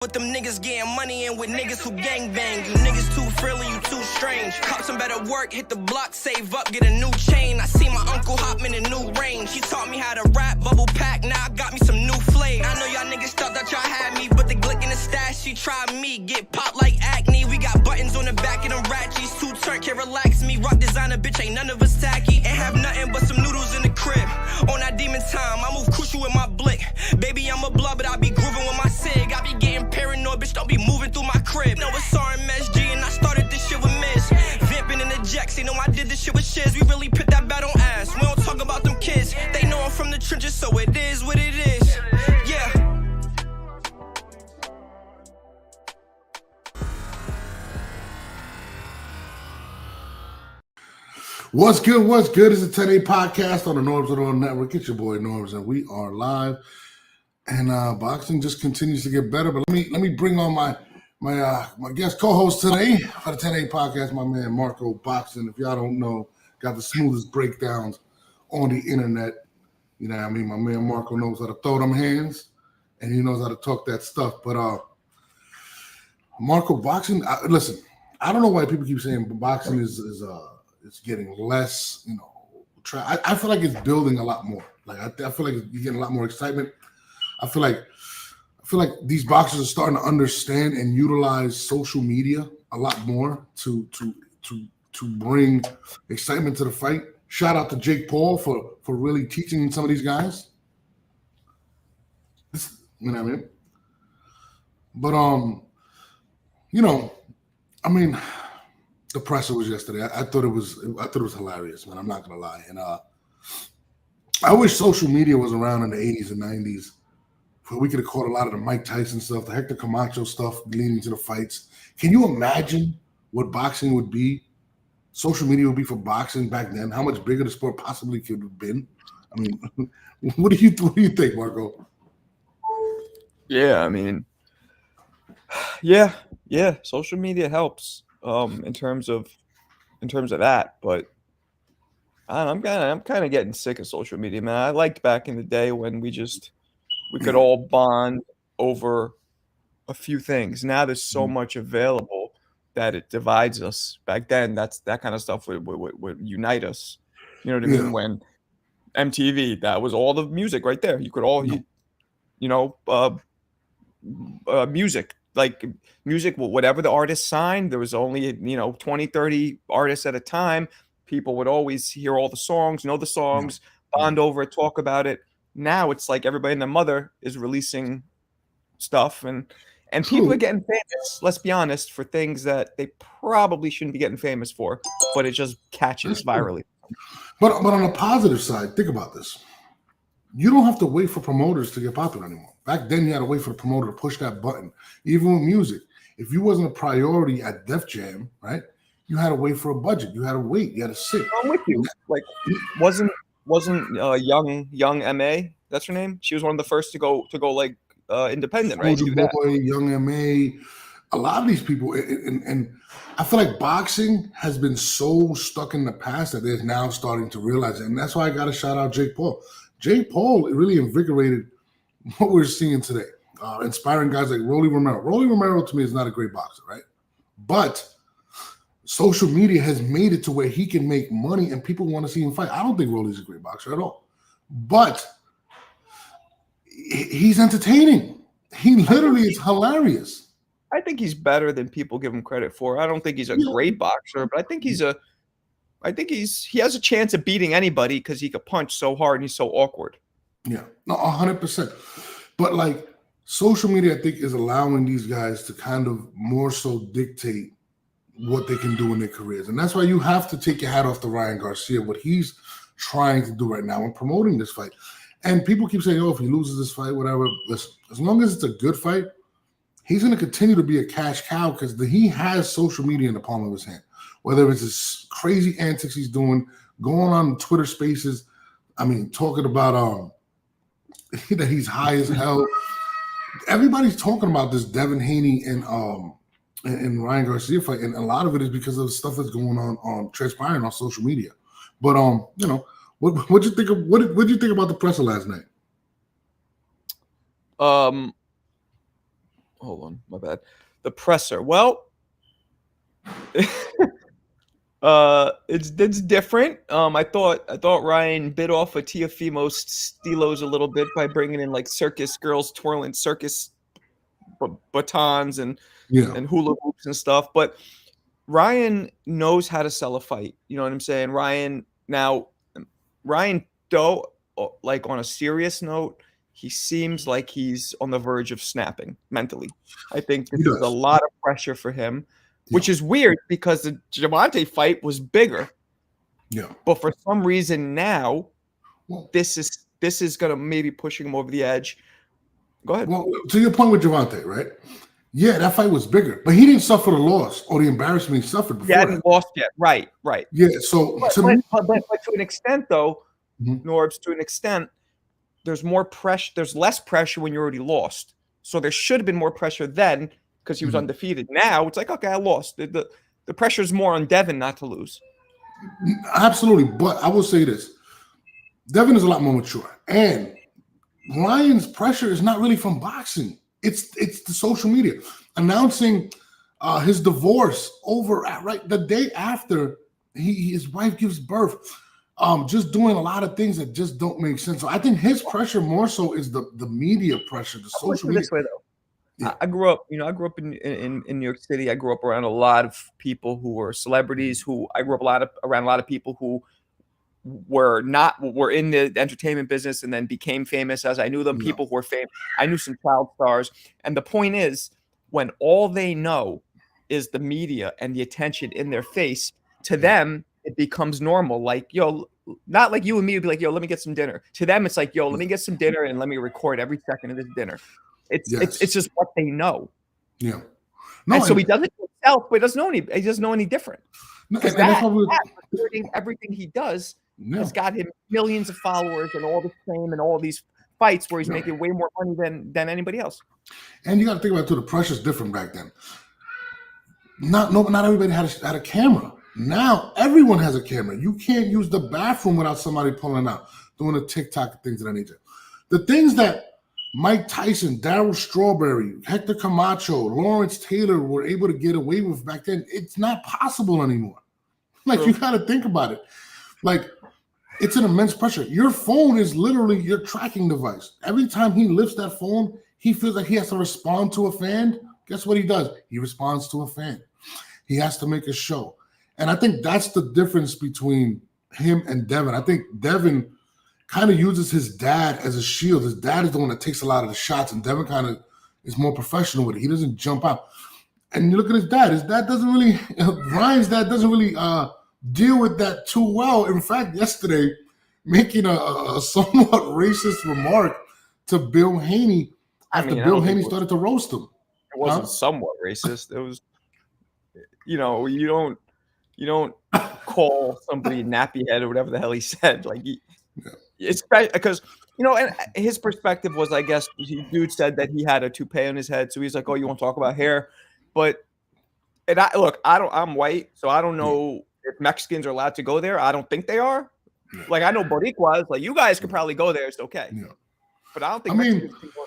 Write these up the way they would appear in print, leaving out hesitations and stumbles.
With them niggas getting money and with niggas who gang bang. You niggas too frilly, you too strange. Cop some better work, hit the block, save up, get a new chain. I see my uncle hop in a new range. He taught me how to rap, bubble pack, now I got me some new flavor. I know y'all niggas thought that y'all had me, but the glick in the stash, she tried me. Get popped like acne, we got buttons on the back of them ratchets. Two turn can't relax me, rock designer, bitch, ain't none of us tacky. Ain't have nothing but some noodles in the crib. On that demon time, I move crucial with my blick. Baby, I'm a blood, but I be grooving with my sig. I be getting paranoid, bitch, don't be moving through my crib. No, it's RMSG, and I started this shit with Miz. Vamping in the jacks, they know I did this shit with shiz. We really put that bat on ass. We don't talk about them kids. They know I'm from the trenches, so it is what it is. Yeah. What's good? What's good? It's a 10A podcast on the Norms of the World Network. It's your boy Norms, and we are live. And boxing just continues to get better. But let me bring on my guest co-host today for the 10A podcast, my man Marco Boxing. If y'all don't know, got the smoothest breakdowns on the internet. You know what I mean? My man Marco knows how to throw them hands, and he knows how to talk that stuff. But Marco Boxing, listen, I don't know why people keep saying boxing is it's getting less, you know. I feel like it's building a lot more. Like I feel like you're getting a lot more excitement. I feel like these boxers are starting to understand and utilize social media a lot more to bring excitement to the fight. Shout out to Jake Paul for really teaching some of these guys. You know what I mean? But you know, I mean, the presser was yesterday. I thought it was hilarious, man. I'm not gonna lie. And I wish social media was around in the 80s and 90s. Where we could have caught a lot of the Mike Tyson stuff, the Hector Camacho stuff leading to the fights. Can you imagine what boxing would be? Social media would be for boxing back then. How much bigger the sport possibly could have been. I mean, what do you think, Marco? Yeah, I mean, yeah. Social media helps in terms of that, but I'm kind of getting sick of social media, man. I liked back in the day when we could all bond over a few things. Now there's so much available that it divides us. Back then, that kind of stuff would unite us. You know what I mean? When MTV, that was all the music right there. You could all, music, whatever the artist signed, there was only, 20, 30 artists at a time. People would always hear all the songs, know the songs, bond over it, talk about it. Now it's like everybody and their mother is releasing stuff, and people are getting famous, let's be honest, for things that they probably shouldn't be getting famous for, but it just catches virally. But on the positive side, think about this. You don't have to wait for promoters to get popular anymore. Back then, you had to wait for the promoter to push that button. Even with music, if you wasn't a priority at Def Jam, right, you had to wait for a budget. You had to wait. You had to sit. I'm with you. Like, wasn't young MA, that's her name? She was one of the first to go like independent, right? Young MA, a lot of these people, and I feel like boxing has been so stuck in the past that they're now starting to realize it. And that's why I got to shout out Jake Paul. Jake Paul really invigorated what we're seeing today, inspiring guys like Rolly Romero. Rolly Romero, to me, is not a great boxer, right? But social media has made it to where he can make money and people want to see him fight. I don't think Rolly's a great boxer at all. But he's entertaining. He literally is hilarious. I think he's better than people give him credit for. I don't think he's a great boxer, but I think he has a chance of beating anybody because he could punch so hard and he's so awkward. Yeah, no, 100%. But like social media, I think, is allowing these guys to kind of more so dictate what they can do in their careers. And that's why you have to take your hat off to Ryan Garcia, what he's trying to do right now in promoting this fight. And people keep saying, if he loses this fight, whatever. Listen, as long as it's a good fight, he's going to continue to be a cash cow because he has social media in the palm of his hand. Whether it's his crazy antics he's doing, going on Twitter Spaces, talking about that he's high as hell. Everybody's talking about this Devin Haney and Ryan Garcia fight, and a lot of it is because of the stuff that's going on transpiring on social media. But what you think of what did you think about the presser last night? hold on, my bad. The presser. Well, it's different. I thought Ryan bit off a Teofimo's Stilos a little bit by bringing in like circus girls twirling circus batons and hula hoops and stuff. But Ryan knows how to sell a fight. You know what I'm saying? Ryan, though, like on a serious note, he seems like he's on the verge of snapping mentally. I think this is a lot of pressure for him, which is weird because the Gervonta fight was bigger. Yeah. But for some reason now, this is going to maybe push him over the edge. Go ahead. Well, to your point with Gervonta, right? Yeah, that fight was bigger, but he didn't suffer the loss or the embarrassment he suffered before. He hadn't lost yet. Right. Yeah, so but to an extent, though, Norbs, to an extent, there's more pressure. There's less pressure when you already lost. So there should have been more pressure then because he was undefeated. Now it's like, okay, I lost. The pressure is more on Devin not to lose. Absolutely, but I will say this: Devin is a lot more mature, and Ryan's pressure is not really from boxing. It's the social media announcing his divorce over the day after his wife gives birth. Just doing a lot of things that just don't make sense. So I think his pressure more so is the media pressure, the social media. This way though, yeah. I grew up in New York City. I grew up around a lot of people who were celebrities. I grew up around a lot of people who were in the entertainment business and then became famous as I knew them. People who were famous. I knew some child stars. And the point is, when all they know is the media and the attention in their face, to them, it becomes normal. Like, yo, not like you and me would be like, yo, let me get some dinner. To them, it's like, yo, let me get some dinner and let me record every second of this dinner. It's just what they know. Yeah. No, and so he does it himself, but he doesn't know any different. Because everything he does has got him millions of followers and all this fame and all these fights where he's making way more money than anybody else. And you got to think about it too. The pressure's different back then. Not everybody had a camera. Now everyone has a camera. You can't use the bathroom without somebody pulling out, doing the TikTok things of that nature. The things that Mike Tyson, Darryl Strawberry, Hector Camacho, Lawrence Taylor were able to get away with back then, it's not possible anymore. Like, you got to think about it. Like, it's an immense pressure. Your phone is literally your tracking device. Every time he lifts that phone, he feels like he has to respond to a fan. Guess what he does? He responds to a fan. He has to make a show. And I think that's the difference between him and Devin. I think Devin kind of uses his dad as a shield. His dad is the one that takes a lot of the shots, and Devin kind of is more professional with it. He doesn't jump out. And you look at his dad. His dad doesn't really – Ryan's dad doesn't really deal with that too well. In fact, yesterday, making a somewhat racist remark to Bill Haney after Bill Haney started to roast him. It wasn't somewhat racist. It was – you don't call somebody nappy head or whatever the hell he said. Like, it's because, and his perspective was, I guess, dude said that he had a toupee on his head. So he's like, oh, you want to talk about hair? But, I'm white, so I don't know if Mexicans are allowed to go there. I don't think they are. Yeah. Like, I know Boricuas, like, you guys could probably go there. It's okay. Yeah. But I don't think Mexicans can go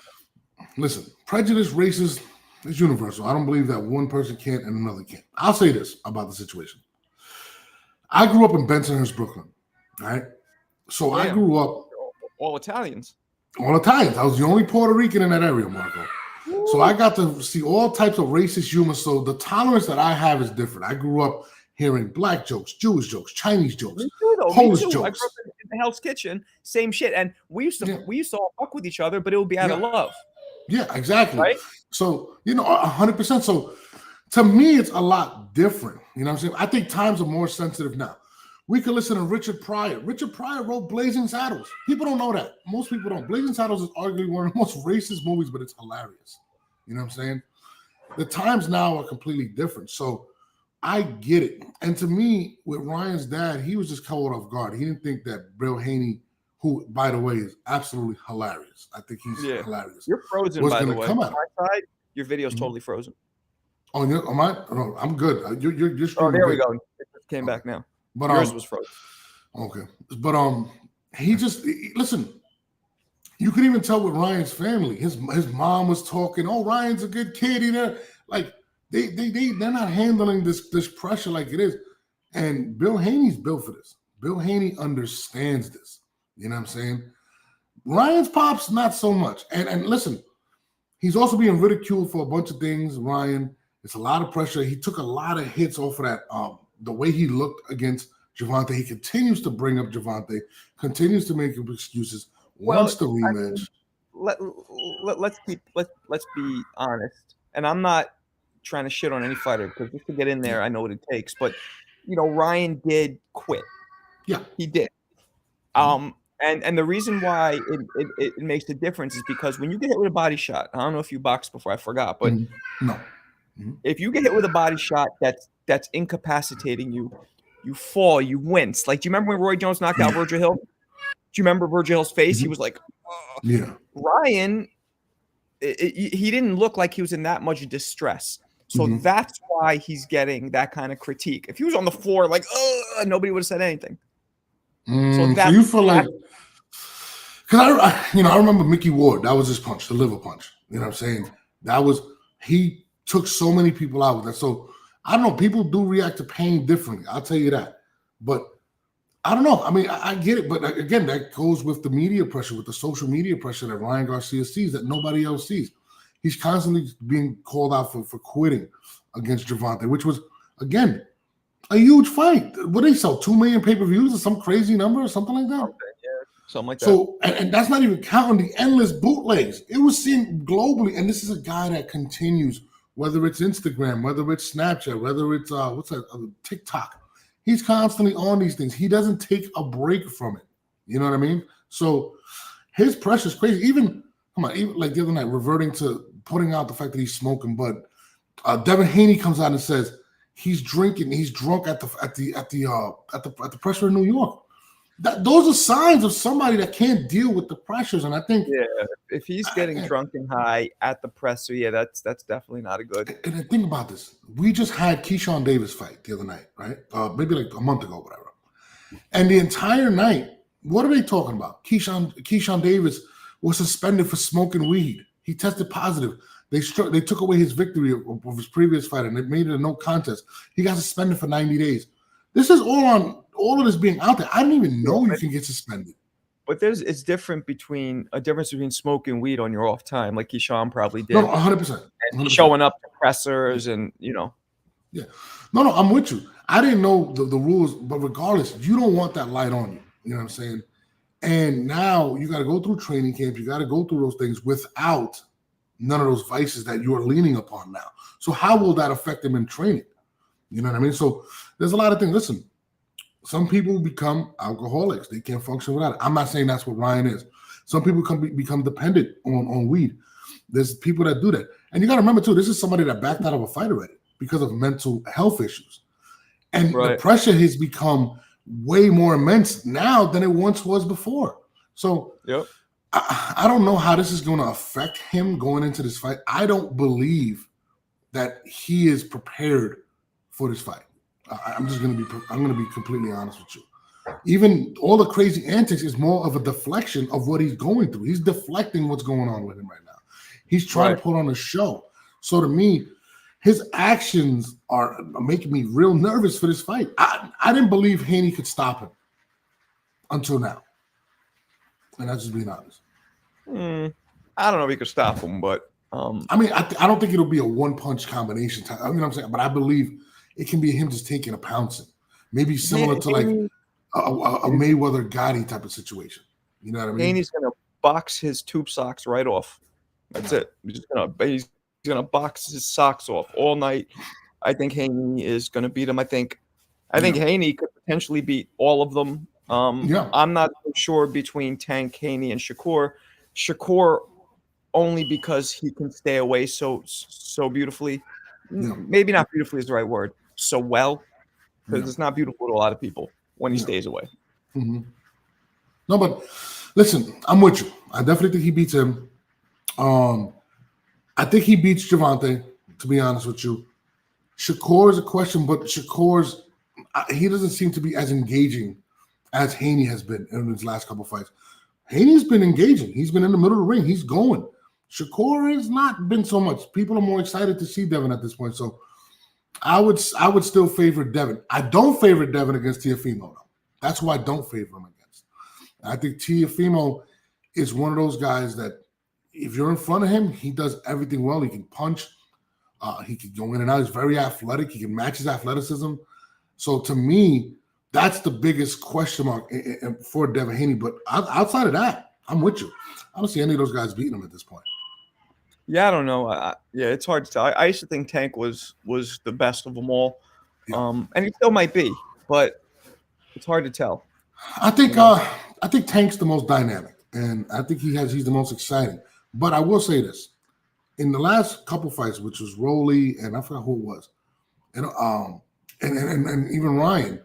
there. Listen, prejudice, racist, is universal. I don't believe that one person can't and another can't. I'll say this about the situation. I grew up in Bensonhurst, Brooklyn, right? So I grew up all Italians. All Italians. I was the only Puerto Rican in that area, Marco. Ooh. So I got to see all types of racist humor. So the tolerance that I have is different. I grew up hearing black jokes, Jewish jokes, Chinese jokes, Polish jokes. I grew up in Hell's Kitchen, same shit. And we used to all fuck with each other, but it would be out of love. Yeah, exactly. Right? So, 100%. So to me, it's a lot different. You know what I'm saying? I think times are more sensitive now. We could listen to Richard Pryor. Richard Pryor wrote Blazing Saddles. People don't know that. Most people don't. Blazing Saddles is arguably one of the most racist movies, but it's hilarious. You know what I'm saying? The times now are completely different. So I get it. And to me, with Ryan's dad, he was just caught off guard. He didn't think that Bill Haney, who, by the way, is absolutely hilarious. I think he's hilarious. You're frozen, by the way. On my side, your video is totally frozen. Oh, am I? No, I'm good. You're oh, there we go. It just came back now. But yours was frozen. Okay. But listen, you can even tell with Ryan's family. His mom was talking, "Oh, Ryan's a good kid." Like they're not handling this pressure like it is. And Bill Haney's built for this. Bill Haney understands this. You know what I'm saying? Ryan's pops, not so much. And listen, he's also being ridiculed for a bunch of things. Ryan, it's a lot of pressure. He took a lot of hits off of that. The way he looked against Gervonta, he continues to bring up Gervonta, continues to make excuses. Wants the rematch. Let's be honest. And I'm not trying to shit on any fighter because just to get in there, I know what it takes. But Ryan did quit. Yeah, he did. And the reason why it makes a difference is because when you get hit with a body shot, I don't know if you boxed before, I forgot, but no. If you get hit with a body shot that's incapacitating you, you fall, you wince. Like, do you remember when Roy Jones knocked out Virgil Hill? Do you remember Virgil Hill's face? He was like, yeah. Ryan, he didn't look like he was in that much distress. So that's why he's getting that kind of critique. If he was on the floor like, nobody would have said anything. So you feel like, because I remember Mickey Ward. That was his punch, the liver punch. You know what I'm saying? He took so many people out with that. So I don't know. People do react to pain differently. I'll tell you that. But I don't know. I mean, I get it. But again, that goes with the media pressure, with the social media pressure that Ryan Garcia sees that nobody else sees. He's constantly being called out for quitting against Gervonta, which was, again, a huge fight. What did they sell? 2 million pay-per-views or some crazy number or something like that? Something like that. So, and that's not even counting the endless bootlegs. It was seen globally, and this is a guy that continues, whether it's Instagram, whether it's Snapchat, whether it's TikTok. He's constantly on these things. He doesn't take a break from it. You know what I mean? So his pressure is crazy. Even like the other night, reverting to putting out the fact that he's smoking bud. Devin Haney comes out and says he's drunk at the pressure in New York. Those are signs of somebody that can't deal with the pressures. And I think, if he's getting drunk and high at the presser, that's definitely not a good. And think about this: we just had Keyshawn Davis fight the other night, right? Maybe like a month ago, whatever. And the entire night, what are they talking about? Keyshawn Davis was suspended for smoking weed. He tested positive. They took away his victory of his previous fight, and they made it a no contest. He got suspended for 90 days. This is all of this being out there. I didn't even know you can get suspended. But it's different between smoking weed on your off time, like Keyshawn probably did. No, 100%. And showing up to pressers and. Yeah. No, I'm with you. I didn't know the rules, but regardless, you don't want that light on you. You know what I'm saying? And now you got to go through training camps. You got to go through those things without none of those vices that you are leaning upon now. So how will that affect them in training? You know what I mean? So there's a lot of things. Listen, some people become alcoholics. They can't function without it. I'm not saying that's what Ryan is. Some people become dependent on weed. There's people that do that. And you got to remember, too, this is somebody that backed out of a fight already because of mental health issues. And the pressure has become way more immense now than it once was before. So I don't know how this is going to affect him going into this fight. I don't believe that he is prepared for this fight. I'm going to be completely honest with you. Even all the crazy antics is more of a deflection of what he's going through. He's deflecting what's going on with him right now. He's trying to put on a show. So to me, his actions are making me real nervous for this fight. I didn't believe Haney could stop him until now. And that's just being honest. I don't know if he could stop him, but I mean, I don't think it'll be a one-punch combination. I mean, I'm saying, but I believe it can be him just taking a pouncing, maybe similar to like a Mayweather Gotti type of situation. You know what I mean? Haney's gonna box his tube socks right off. That's it. He's gonna box his socks off all night. I think Haney is gonna beat him. I think Haney could potentially beat all of them. I'm not so sure between Tank, Haney, and Shakur. Shakur only because he can stay away so beautifully. Maybe not beautifully is the right word. So well, because it's not beautiful to a lot of people when he stays away. No, but listen, I'm with you. I definitely think he beats him. I think he beats Gervonta, to be honest with you. Shakur is a question, but he doesn't seem to be as engaging as Haney has been in his last couple fights. Haney's been engaging. He's been in the middle of the ring. He's going. Shakur has not been so much. People are more excited to see Devin at this point. So I would still favor Devin. I don't favor Devin against Teofimo, though. That's who I don't favor him against. I think Teofimo is one of those guys that if you're in front of him, he does everything well. He can punch. He can go in and out. He's very athletic. He can match his athleticism. So to me, that's the biggest question mark for Devin Haney. But outside of that, I'm with you. I don't see any of those guys beating him at this point. Yeah, I don't know. Yeah, it's hard to tell. I used to think Tank was the best of them all, and he still might be, but it's hard to tell. I think Tank's the most dynamic, and I think he's the most exciting. But I will say this: in the last couple fights, which was Rolly and I forgot who it was, and even Ryan,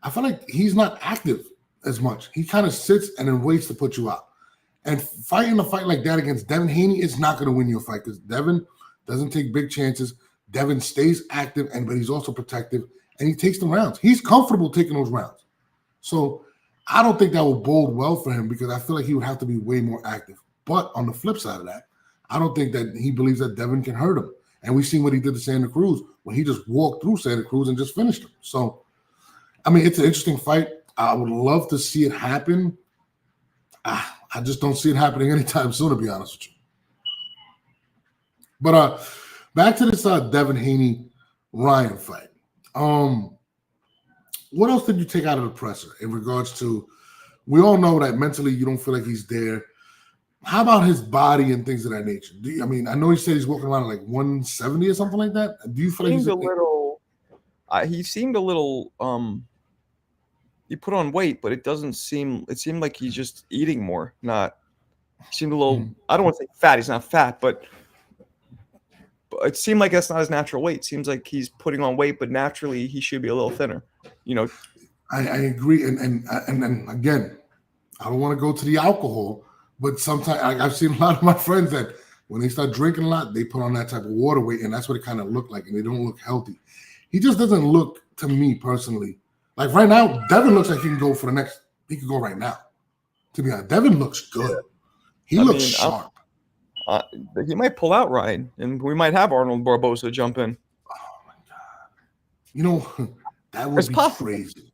I feel like he's not active as much. He kind of sits and then waits to put you out. And fighting a fight like that against Devin Haney is not going to win you a fight because Devin doesn't take big chances. Devin stays active, but he's also protective, and he takes the rounds. He's comfortable taking those rounds. So I don't think that will bode well for him because I feel like he would have to be way more active. But on the flip side of that, I don't think that he believes that Devin can hurt him. And we've seen what he did to Santa Cruz when he just walked through Santa Cruz and just finished him. So, I mean, it's an interesting fight. I would love to see it happen. I just don't see it happening anytime soon, to be honest with you. But back to this Devin Haney-Ryan fight. What else did you take out of the presser in regards to, we all know that mentally you don't feel like he's there. How about his body and things of that nature? I know he said he's walking around at like 170 or something like that. Do you feel like he's a little? He seemed a little. He put on weight, but it seemed like he's just eating more. He seemed a little. I don't want to say fat. He's not fat, but it seemed like that's not his natural weight. It seems like he's putting on weight, but naturally he should be a little thinner. I agree, and again, I don't want to go to the alcohol. But sometimes I've seen a lot of my friends that when they start drinking a lot, they put on that type of water weight, and that's what it kind of looked like, and they don't look healthy. He just doesn't look, to me personally, like right now, Devin looks like he can go for the next, he could go right now. To be honest, Devin looks good. He looks sharp. He might pull out Ryan, and we might have Arnold Barboza jump in. Oh, my God. That would be crazy.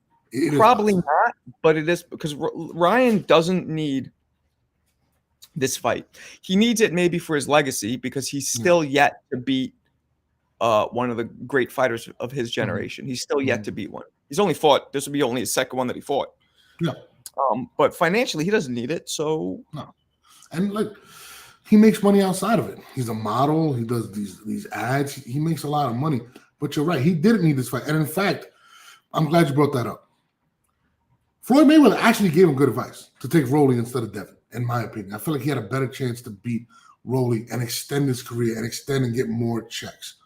Probably not, but it is because Ryan doesn't need this fight. He needs it maybe for his legacy because he's still yet to beat one of the great fighters of his generation. He's still yet to beat one. He's only fought. This would be only his second one that he fought. Yeah. But financially, he doesn't need it. So no. And like he makes money outside of it. He's a model. He does these ads. He makes a lot of money. But you're right. He didn't need this fight. And in fact, I'm glad you brought that up. Floyd Mayweather actually gave him good advice to take Rolly instead of Devin. In my opinion, I feel like he had a better chance to beat Rolly and extend his career and get more checks.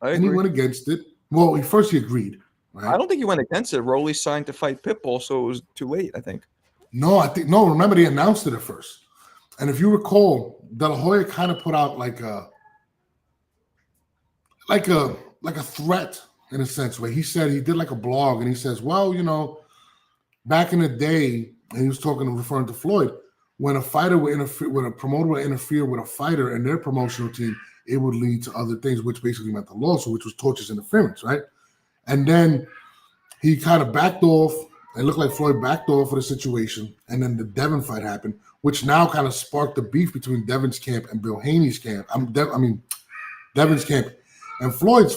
And he went against it. Well, he agreed. Right? I don't think he went against it. Rolly signed to fight Pitbull, so it was too late, I think. No. Remember, they announced it at first. And if you recall, De La Hoya kind of put out like a threat in a sense, where he said he did like a blog and he says, well, back in the day, and he was referring to Floyd. When a fighter would interfere, when a promoter would interfere with a fighter and their promotional team, it would lead to other things, which basically meant the lawsuit, which was tortious interference, right? And then he kind of backed off. It looked like Floyd backed off of the situation, and then the Devin fight happened, which now kind of sparked the beef between Devin's camp and Bill Haney's camp. Devin's camp and Floyd's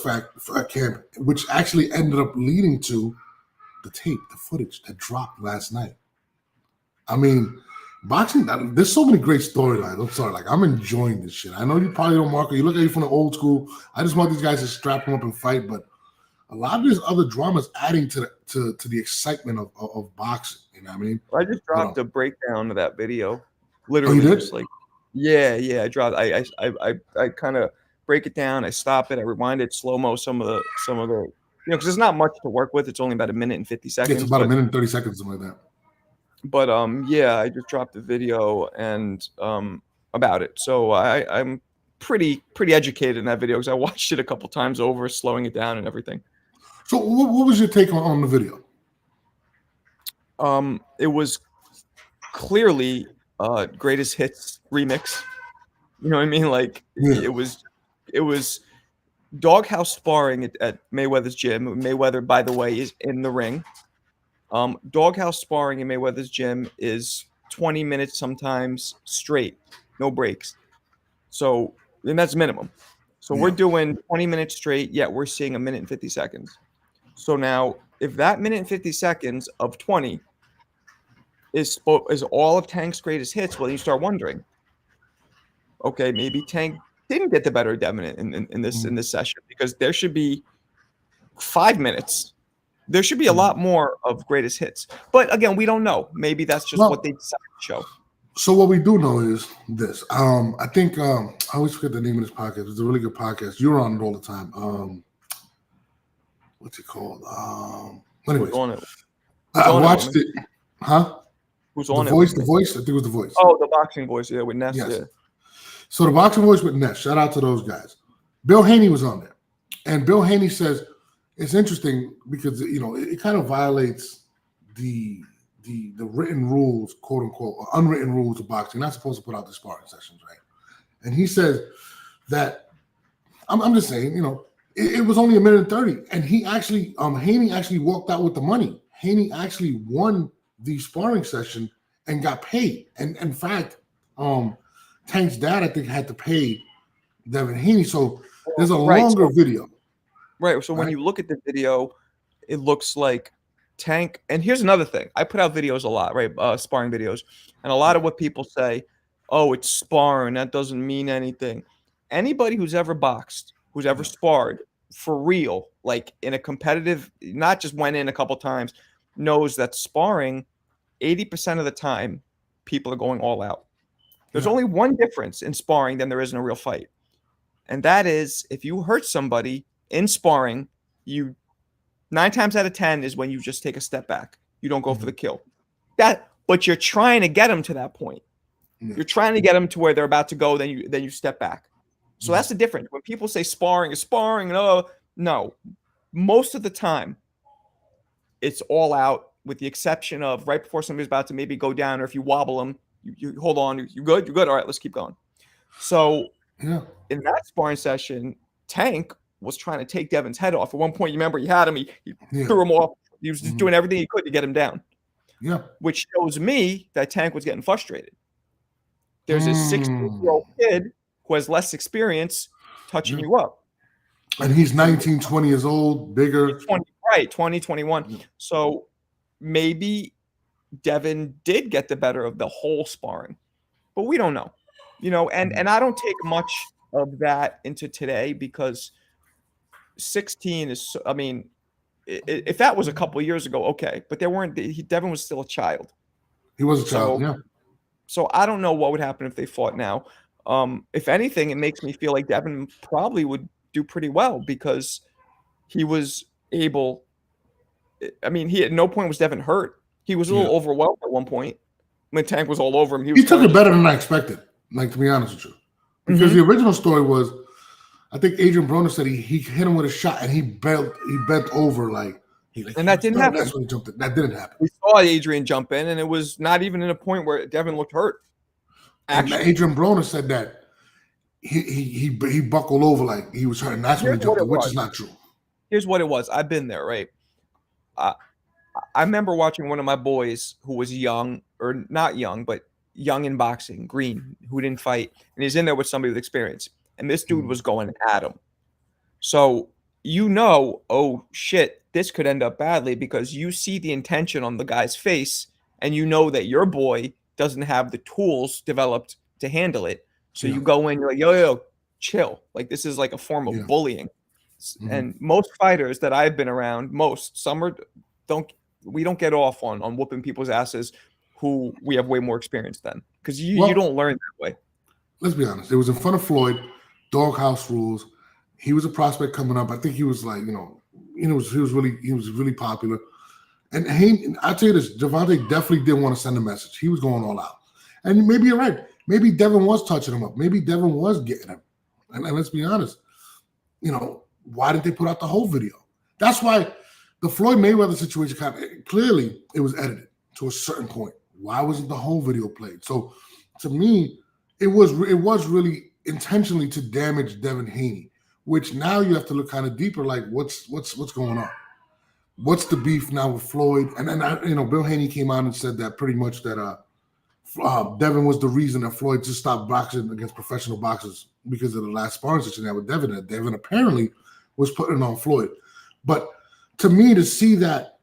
camp, which actually ended up leading to the tape, the footage that dropped last night. Boxing, there's so many great storylines. I'm sorry, I'm enjoying this shit. I know you probably don't, Marco. You look at you from the old school. I just want these guys to strap them up and fight, but a lot of this other drama is adding to the excitement of boxing. You know what I mean? I just dropped a breakdown of that video. Literally, just I dropped. I kind of break it down. I stop it. I rewind it, slow mo some of the because there's not much to work with. It's only about 1 minute and 50 seconds. It's about 1 minute and 30 seconds, something like that. But I just dropped the video and about it. So I'm pretty educated in that video because I watched it a couple times over, slowing it down and everything. So what was your take on the video? It was clearly greatest hits remix. You know what I mean? Like Yeah. it was doghouse sparring at Mayweather's gym. Mayweather, by the way, is in the ring. Doghouse sparring in Mayweather's gym is 20 minutes sometimes straight, no breaks. So, and that's minimum. So we're doing 20 minutes straight, yet we're seeing a minute and 50 seconds. So now, if that minute and 50 seconds of 20 is all of Tank's greatest hits, well, you start wondering, okay, maybe Tank didn't get the better of Devin in this session, because there should be 5 minutes. There should be a lot more of greatest hits. But again, we don't know. Maybe that's just what they decided to show. So what we do know is this. I think I always forget the name of this podcast. It's a really good podcast. You're on it all the time. What's it called? Anyways, Who's on it? I watched it. Huh? Who's on The it? Voice? The Voice? I think it was The Voice. Oh, the Boxing Voice, yeah, with Ness. Yes. Yeah. So the Boxing Voice with Ness. Shout out to those guys. Bill Haney was on there, and Bill Haney says it's interesting because it kind of violates the written rules, quote unquote, or unwritten rules of boxing. You're not supposed to put out the sparring sessions, right? And he says that I'm just saying, it was only a minute and 30, and he actually, Haney actually walked out with the money. Haney actually won the sparring session and got paid. And in fact, Tank's dad, I think, had to pay Devin Haney. So there's a longer video. Right. So when you look at the video, it looks like Tank. And here's another thing. I put out videos a lot, right? Sparring videos. And a lot of what people say, oh, it's sparring. That doesn't mean anything. Anybody who's ever boxed, who's ever sparred for real, like in a competitive, not just went in a couple times, knows that sparring, 80% of the time, people are going all out. There's only one difference in sparring than there is in a real fight. And that is, if you hurt somebody in sparring, 9 times out of 10 is when you just take a step back. You don't go for the kill. But you're trying to get them to that point. You're trying to get them to where they're about to go, then you step back. So that's the difference. When people say sparring is sparring, no. Most of the time, it's all out, with the exception of right before somebody's about to maybe go down, or if you wobble them, you hold on. You good? You're good. All right, let's keep going. So in that sparring session, Tank was trying to take Devin's head off. At one point, you remember he had him. He threw him off. He was just doing everything he could to get him down. Yeah. Which shows me that Tank was getting frustrated. There's a 16-year-old kid who has less experience touching you up. And he's 19, 20 years old, bigger. 20, 21. Yeah. So maybe Devin did get the better of the whole sparring, but we don't know. And I don't take much of that into today, because 16 is, if that was a couple of years ago, okay, but Devin was still a child. He was a child, yeah. So I don't know what would happen if they fought now. If anything, it makes me feel like Devin probably would do pretty well, because he was able. He at no point was Devin hurt. He was a little overwhelmed at one point when Tank was all over him. He took it better than I expected, to be honest with you. Because the original story was, I think Adrian Broner said he hit him with a shot and he bent over and that didn't happen. That's when he jumped in. That didn't happen. We saw Adrian jump in, and it was not even in a point where Devin looked hurt. Actually, and Adrian Broner said that he buckled over like he was hurt, and that's when he jumped in, which is not true. Here's what it was. I've been there, right? I remember watching one of my boys who was young, or not young, but young in boxing, Green, who didn't fight, and he's in there with somebody with experience. And this dude was going at him. So oh shit, this could end up badly, because you see the intention on the guy's face, and you know that your boy doesn't have the tools developed to handle it. So you go in, you're like, yo, chill. Like, this is like a form of bullying. And most fighters that I've been around, we don't get off on whooping people's asses who we have way more experience than, because you don't learn that way. Let's be honest. It was in front of Floyd, doghouse rules. He was a prospect coming up. I think he was like, he was really popular. And I'll tell you this, Gervonta definitely didn't want to send a message. He was going all out. And maybe you're right. Maybe Devin was touching him up. Maybe Devin was getting him. And let's be honest, why didn't they put out the whole video? That's why the Floyd Mayweather situation clearly it was edited to a certain point. Why wasn't the whole video played? So to me, it was really intentionally to damage Devin Haney, which now you have to look kind of deeper, like what's going on? What's the beef now with Floyd? And then Bill Haney came out and said that pretty much that Devin was the reason that Floyd just stopped boxing against professional boxers because of the last sparring session that with Devin. And Devin apparently was putting on Floyd. But to me, to see that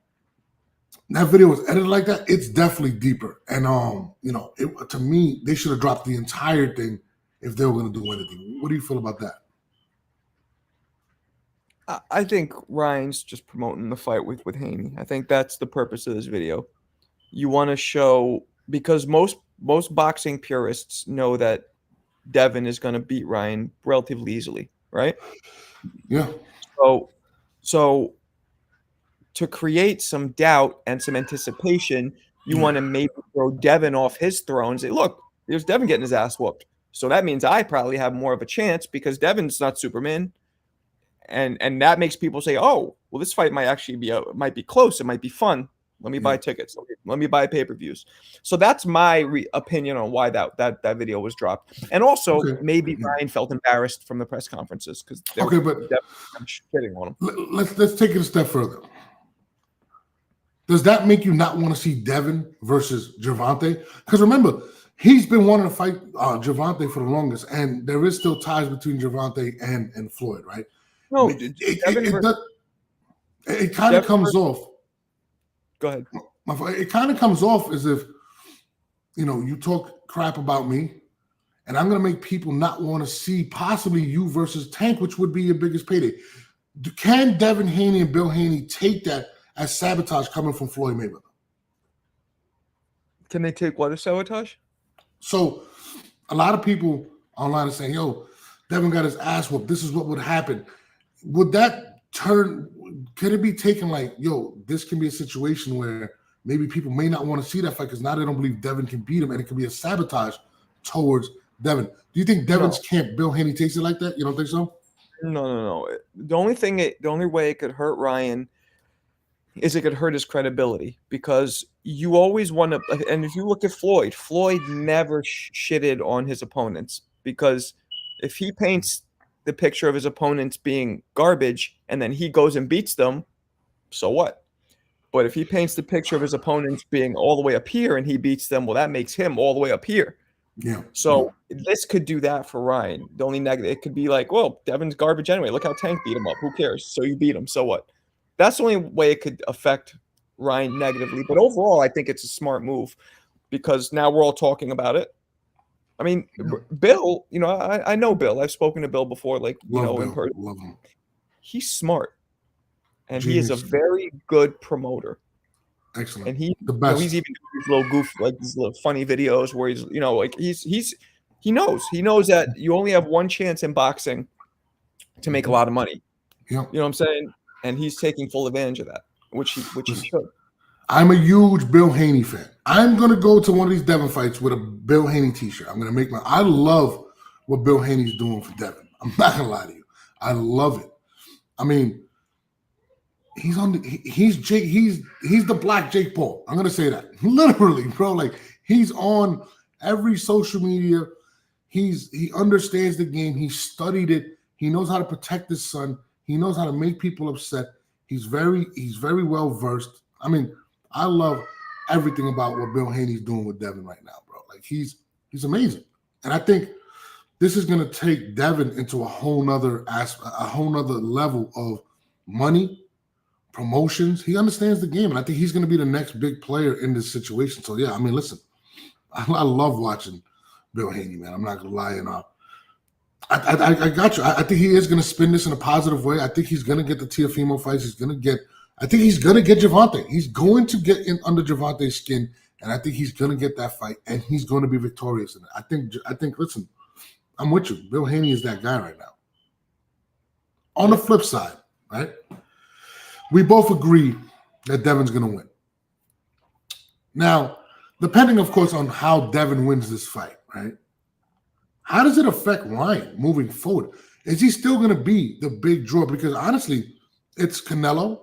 video was edited like that, it's definitely deeper. And to me, they should have dropped the entire thing if they were going to do anything. What do you feel about that? I think Ryan's just promoting the fight with Haney. I think that's the purpose of this video. You want to show, because most boxing purists know that Devin is going to beat Ryan relatively easily, right? Yeah. So to create some doubt and some anticipation, you want to maybe throw Devin off his throne and say, look, there's Devin getting his ass whooped. So that means I probably have more of a chance because Devin's not Superman. And that makes people say, oh, well, this fight might actually be close. It might be fun. Let me buy tickets. Let me buy pay-per-views. So that's my opinion on why that video was dropped. And also, maybe Ryan felt embarrassed from the press conferences because but I'm shitting on him. Let's take it a step further. Does that make you not want to see Devin versus Gervonta? Because remember, he's been wanting to fight Gervonta for the longest, and there is still ties between Gervonta and Floyd, right? No, it kind of comes off. Go ahead. It kind of comes off as if, you talk crap about me, and I'm going to make people not want to see possibly you versus Tank, which would be your biggest payday. Can Devin Haney and Bill Haney take that as sabotage coming from Floyd Mayweather? Can they take what as sabotage? So a lot of people online are saying, yo, Devin got his ass whooped. This is what would happen. Would that could it be taken like, yo, this can be a situation where maybe people may not want to see that fight because now they don't believe Devin can beat him, and it can be a sabotage towards Devin. Do you think Devin's camp, Bill Haney, takes it like that? You don't think so? No. The only way it could hurt Ryan is it could hurt his credibility, because you always want to. And if you look at Floyd never shitted on his opponents, because if he paints the picture of his opponents being garbage and then he goes and beats them, so what? But if he paints the picture of his opponents being all the way up here and he beats them, well, that makes him all the way up here. Yeah. So this could do that for Ryan. The only negative, it could be like, well, Devin's garbage anyway. Look how Tank beat him up. Who cares? So you beat him. So what? That's the only way it could affect Ryan negatively. But overall, I think it's a smart move because now we're all talking about it. I mean, Bill, I know Bill. I've spoken to Bill before, in person. Love him. He's smart. And Genius. he is a very good promoter. Excellent. And he's the best. He's even doing these little goof, like these little funny videos where he knows that you only have one chance in boxing to make a lot of money. Yeah. You know what I'm saying? And he's taking full advantage of that, which he should. I'm a huge Bill Haney fan. I'm going to go to one of these Devin fights with a Bill Haney t-shirt. I'm going to I love what Bill Haney's doing for Devin. I'm not going to lie to you. I love it. I mean, he's the black Jake Paul. I'm going to say that. Literally, bro. Like, he's on every social media. He understands the game. He studied it. He knows how to protect his son. He knows how to make people upset. He's very well versed. I mean, I love everything about what Bill Haney's doing with Devin right now, bro. Like, he's amazing. And I think this is going to take Devin into a whole nother level of money, promotions. He understands the game, and I think he's going to be the next big player in this situation. So, yeah, I mean, listen, I love watching Bill Haney, man. I'm not going to lie. And I got you. I think he is going to spin this in a positive way. I think he's going to get the Teofimo fights. I think he's going to get Gervonta. He's going to get in under Gervonta's skin, and I think he's going to get that fight, and he's going to be victorious in it. I think. Listen, I'm with you. Bill Haney is that guy right now. On the flip side, right? We both agree that Devin's going to win. Now, depending, of course, on how Devin wins this fight, right? How does it affect Ryan moving forward? Is he still going to be the big draw? Because honestly, it's Canelo,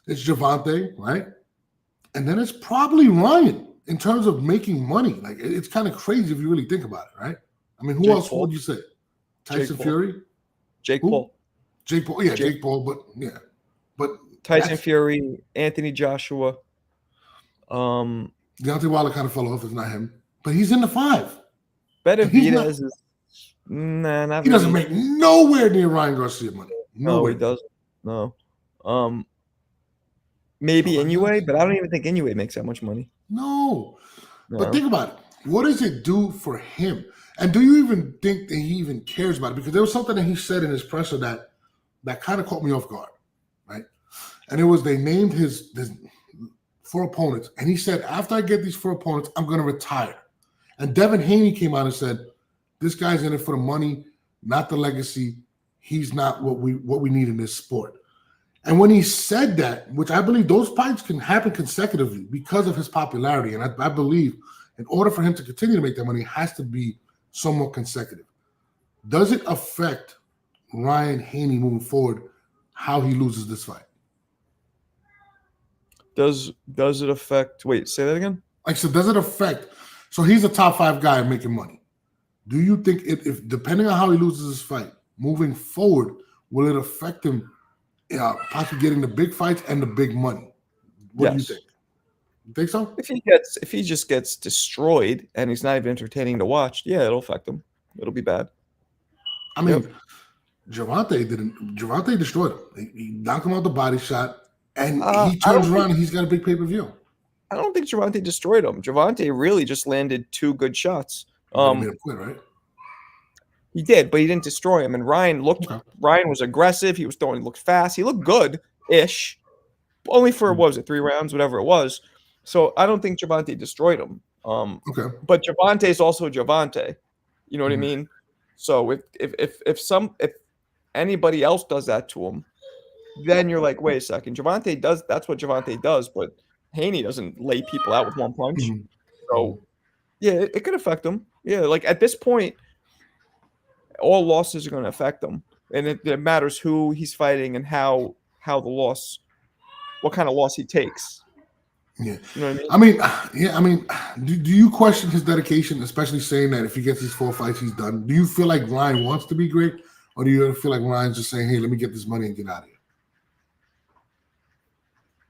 it's Gervonta, right? And then it's probably Ryan. in terms of making money, like it's kind of crazy if you really think about it, right? I mean, who Jake else Paul. would you say? Tyson Paul. Fury? Jake Who? Paul. Jake Paul. Yeah, Jake Paul, but Tyson Fury, Anthony Joshua. Deontay Wilder kind of fell off. It's not him, but he's in the 5. Benavidez is not he doesn't make nowhere near Ryan Garcia money. No, he doesn't. No. Maybe Inoue, but I don't even think Inoue makes that much money. No. But think about it. What does it do for him? And do you even think that he even cares about it? Because there was something that he said in his presser that kind of caught me off guard, right? And it was they named his 4 opponents, and he said, after I get these 4 opponents, I'm going to retire. And Devin Haney came out and said, this guy's in it for the money, not the legacy. He's not what we need in this sport. And when he said that, which I believe those fights can happen consecutively because of his popularity, and I believe in order for him to continue to make that money, it has to be somewhat consecutive. Does it affect Ryan Haney moving forward, how he loses this fight? Does it affect? Wait, say that again. Like, so does it affect? So he's a top 5 guy making money. Do you think if depending on how he loses this fight, moving forward, will it affect him possibly getting the big fights and the big money? What do you think? You think so? If he just gets destroyed and he's not even entertaining to watch, yeah, it'll affect him. It'll be bad. I mean, Gervonta destroyed him. He knocked him out the body shot, and he turns around and he's got a big pay-per-view. I don't think Gervonta destroyed him. Gervonta really just landed 2 good shots. He made him quit, right? He did, but he didn't destroy him. And Ryan was aggressive. He was throwing, looked fast. He looked good-ish. Only for, what was it, 3 rounds, whatever it was. So I don't think Gervonta destroyed him. But Gervonta is also Gervonta. You know what I mean? So if anybody else does that to him, then you're like, wait a second. That's what Gervonta does, but Haney doesn't lay people out with 1 punch. So yeah, it could affect him. Yeah, like at this point, all losses are going to affect him, and it matters who he's fighting and how the loss, what kind of loss he takes. Yeah, you know what I mean? Do you question his dedication, especially saying that if he gets these 4 fights, he's done? Do you feel like Ryan wants to be great, or do you feel like Ryan's just saying, "Hey, let me get this money and get out of here"?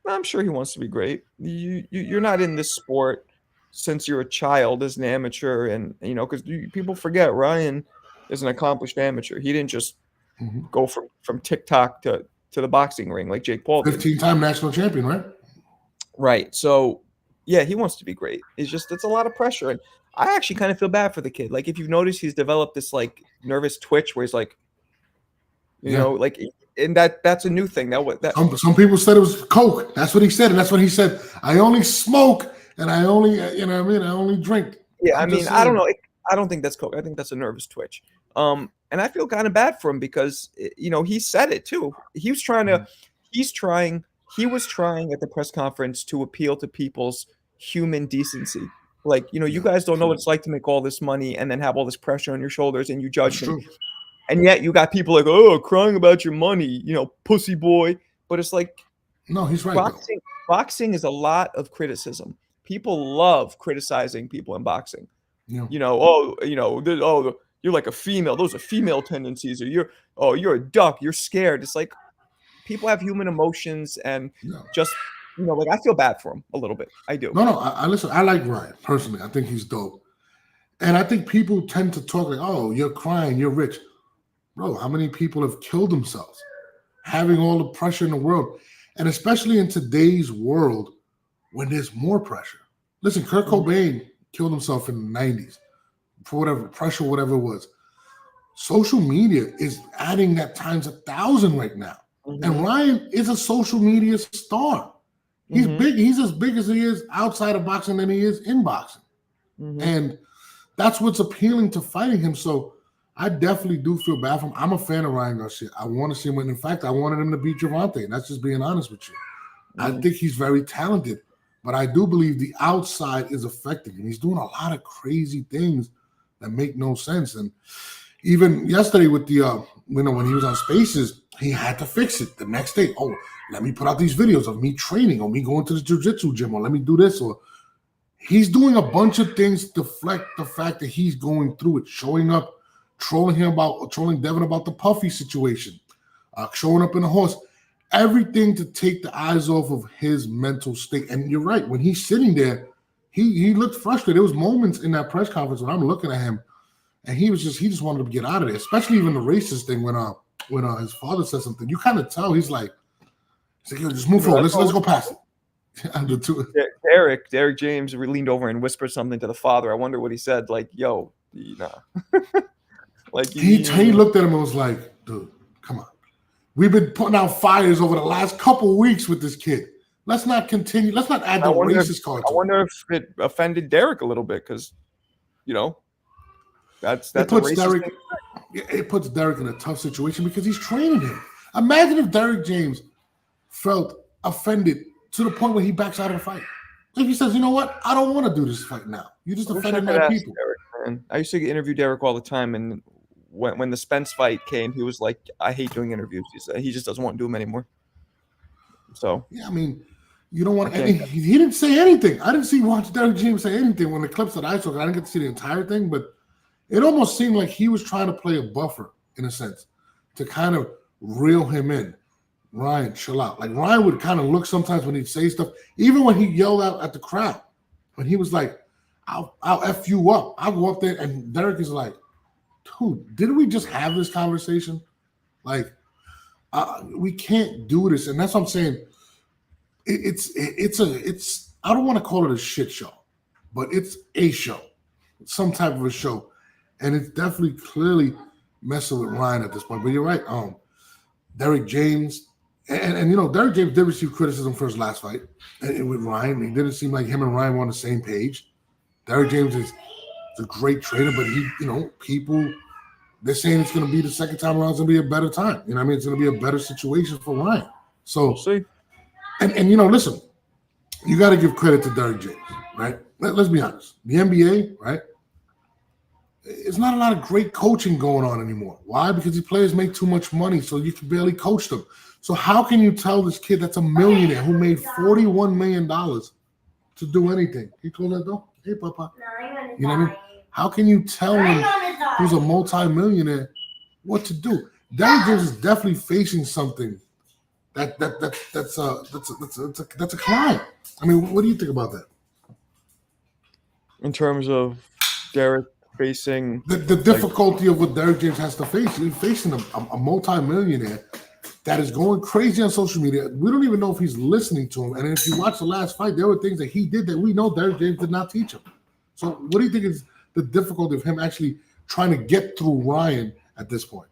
I'm sure he wants to be great. You're not in this sport since you're a child as an amateur, and because people forget Ryan is an accomplished amateur. He didn't just go from TikTok to the boxing ring like Jake Paul did. 15-time national champion, right? Right. So yeah, he wants to be great. It's a lot of pressure, and I actually kind of feel bad for the kid. Like if you've noticed, he's developed this like nervous twitch where he's like, you know, like. And that's a new thing. Some people said it was coke. That's what he said, and that's what he said. I only smoke, and I only, I only drink. Yeah, I don't know. I don't think that's coke. I think that's a nervous twitch. And I feel kind of bad for him because he said it too. He was trying at the press conference to appeal to people's human decency. Like, you guys don't know what it's like to make all this money and then have all this pressure on your shoulders, and you judge them. And yet you got people like, oh, crying about your money, pussy boy. But it's like, no, he's right. Boxing is a lot of criticism. People love criticizing people in boxing. Yeah. You're like a female. Those are female tendencies. Or you're a duck. You're scared. It's like people have human emotions, and just like I feel bad for him a little bit. I do. No. I listen. I like Ryan personally. I think he's dope, and I think people tend to talk like, oh, you're crying, you're rich. Bro, how many people have killed themselves having all the pressure in the world? And especially in today's world when there's more pressure. Listen, Kurt Cobain killed himself in the 90s for whatever pressure, whatever it was. Social media is adding that times 1,000 right now. And Ryan is a social media star. He's big. He's as big as he is outside of boxing than he is in boxing. And that's what's appealing to fighting him. So I definitely do feel bad for him. I'm a fan of Ryan Garcia. I want to see him win. In fact, I wanted him to beat Gervonta, and that's just being honest with you. I think he's very talented, but I do believe the outside is affecting him. He's doing a lot of crazy things that make no sense. And even yesterday with the, when he was on Spaces, he had to fix it the next day. Oh, let me put out these videos of me training, or me going to the jiu-jitsu gym, or let me do this. Or He's doing a bunch of things to deflect the fact that he's going through it, showing up, trolling Devin about the Puffy situation, showing up in the horse, everything to take the eyes off of his mental state. And you're right, when he's sitting there, he looked frustrated. There was moments in that press conference when I'm looking at him, and he just wanted to get out of there, especially even the racist thing when his father said something. You kind of tell he's like, yo, just move forward. Let's go past it. Derek James leaned over and whispered something to the father. I wonder what he said. Like, yo, nah. Like he looked at him and was like, dude, come on. We've been putting out fires over the last couple weeks with this kid. Let's not continue. Let's not add the racist card. I wonder if it offended Derek a little bit because, that's it puts Derek. It puts Derek in a tough situation because he's training him. Imagine if Derek James felt offended to the point where he backs out of the fight. If he says, you know what, I don't want to do this fight now. You just offended my people. Derek, I used to interview Derek all the time, and when the Spence fight came, he was like, I hate doing interviews. He just doesn't want to do them anymore. So yeah, I mean, you don't want any. He didn't say anything. I didn't watch Derek James say anything when the clips that I saw. I didn't get to see the entire thing, but it almost seemed like he was trying to play a buffer in a sense to kind of reel him in. Ryan, chill out. Like Ryan would kind of look sometimes when he'd say stuff, even when he yelled out at the crowd, when he was like, I'll F you up. I'll go up there, and Derek is like, dude, didn't we just have this conversation? Like, we can't do this. And that's what I'm saying. It's I don't want to call it a shit show, but it's a show, some type of a show. And it's definitely clearly messing with Ryan at this point. But you're right. Derek James, and Derek James did receive criticism for his last fight with Ryan. It didn't seem like him and Ryan were on the same page. Derek James is a great trainer, but people, they're saying it's going to be the second time around, it's going to be a better time. You know what I mean? It's going to be a better situation for Ryan. So, we'll see. And listen, you got to give credit to Derek James, right? Let's be honest. The NBA, right? It's not a lot of great coaching going on anymore. Why? Because these players make too much money, so you can barely coach them. So how can you tell this kid that's a millionaire who made $41 million to do anything? He close that door? Hey, Papa. You know what I mean? How can you tell him who's a multi-millionaire what to do? Derek James is definitely facing something that's a crime. I mean, what do you think about that? In terms of Derek facing the difficulty of what Derek James has to face. He's facing a multi-millionaire that is going crazy on social media. We don't even know if he's listening to him. And if you watch the last fight, there were things that he did that we know Derek James did not teach him. So what do you think is the difficulty of him actually trying to get through Ryan at this point?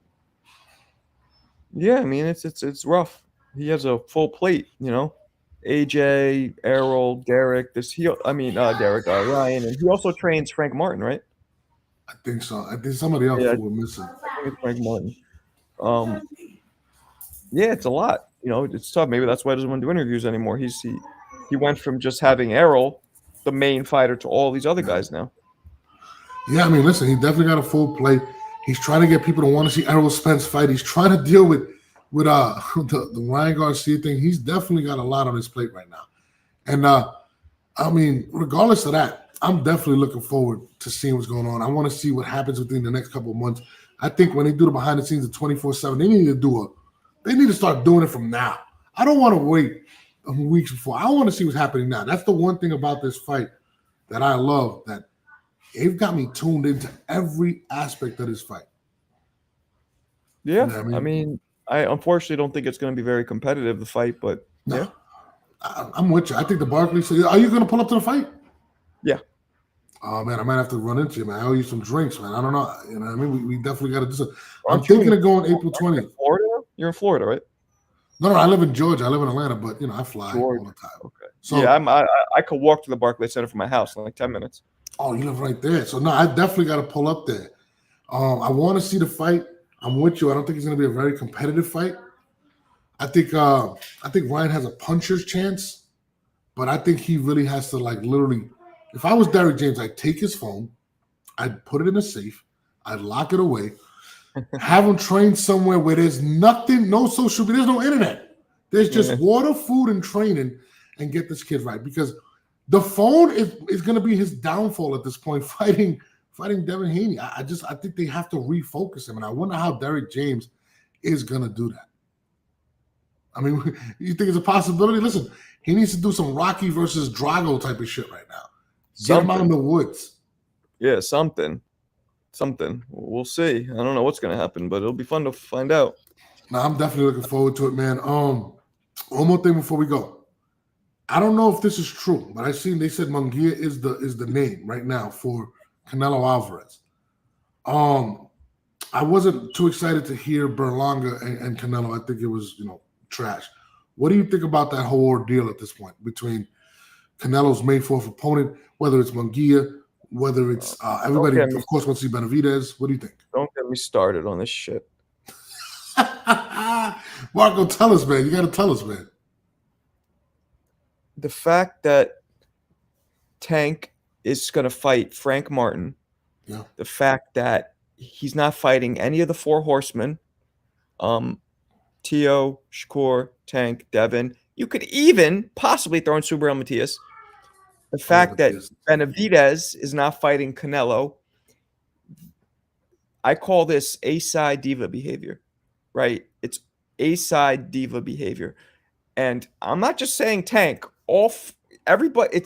Yeah, I mean, it's rough. He has a full plate, AJ, Errol, Derek, Ryan, and he also trains Frank Martin, right? I think so. I think somebody else who were missing. I think it's Frank Martin. Yeah, it's a lot. It's tough. Maybe that's why he doesn't want to do interviews anymore. He went from just having Errol, the main fighter, to all these other guys now. Yeah, I mean, listen, he definitely got a full plate. He's trying to get people to want to see Errol Spence fight. He's trying to deal with the Ryan Garcia thing. He's definitely got a lot on his plate right now. And I mean, regardless of that, I'm definitely looking forward to seeing what's going on. I want to see what happens within the next couple of months. I think when they do the behind the scenes of 24/7, they need to start doing it from now. I don't want to wait weeks before. I want to see what's happening now. That's the one thing about this fight that I love, that they've got me tuned into every aspect of this fight. Yeah, you know what I mean, I unfortunately don't think it's going to be very competitive, the fight, but no, yeah. I'm with you. I think the Barclays said, are you going to pull up to the fight? Yeah. Oh, man, I might have to run into you, man. I owe you some drinks, man. I don't know. You know what I mean? We definitely got to do something. I'm thinking of going April 20th. Florida? You're in Florida, right? No, I live in Georgia. I live in Atlanta, but, I fly all the time. Okay. So, yeah, I could walk to the Barclays Center from my house in like 10 minutes. Oh, you live right there. So, no, I definitely got to pull up there. I want to see the fight. I'm with you. I don't think it's going to be a very competitive fight. I think Ryan has a puncher's chance, but I think he really has to, like, literally, if I was Derek James, I'd take his phone, I'd put it in a safe, I'd lock it away, have him train somewhere where there's nothing, no social media, there's no internet. There's just water, food, and training, and get this kid right. Because The phone is going to be his downfall at this point, fighting Devin Haney. I think they have to refocus him, and I wonder how Derek James is going to do that. I mean, you think it's a possibility? Listen, he needs to do some Rocky versus Drago type of shit right now. Get him out in the woods. Yeah, something. We'll see. I don't know what's going to happen, but it'll be fun to find out. No, I'm definitely looking forward to it, man. One more thing before we go. I don't know if this is true, but they said Munguia is the name right now for Canelo Alvarez. I wasn't too excited to hear Berlanga and Canelo. I think it was, trash. What do you think about that whole ordeal at this point between Canelo's main fourth opponent, whether it's Munguia, whether it's everybody, of course, wants to see Benavidez? What do you think? Don't get me started on this shit. Marco, tell us, man. You got to tell us, man. The fact that Tank is going to fight Frank Martin, the fact that he's not fighting any of the four horsemen, Tio, Shakur, Tank, Devin. You could even possibly throw in Subriel Matias. The fact that Benavidez is not fighting Canelo, I call this A-side diva behavior, right? It's A-side diva behavior. And I'm not just saying Tank. It's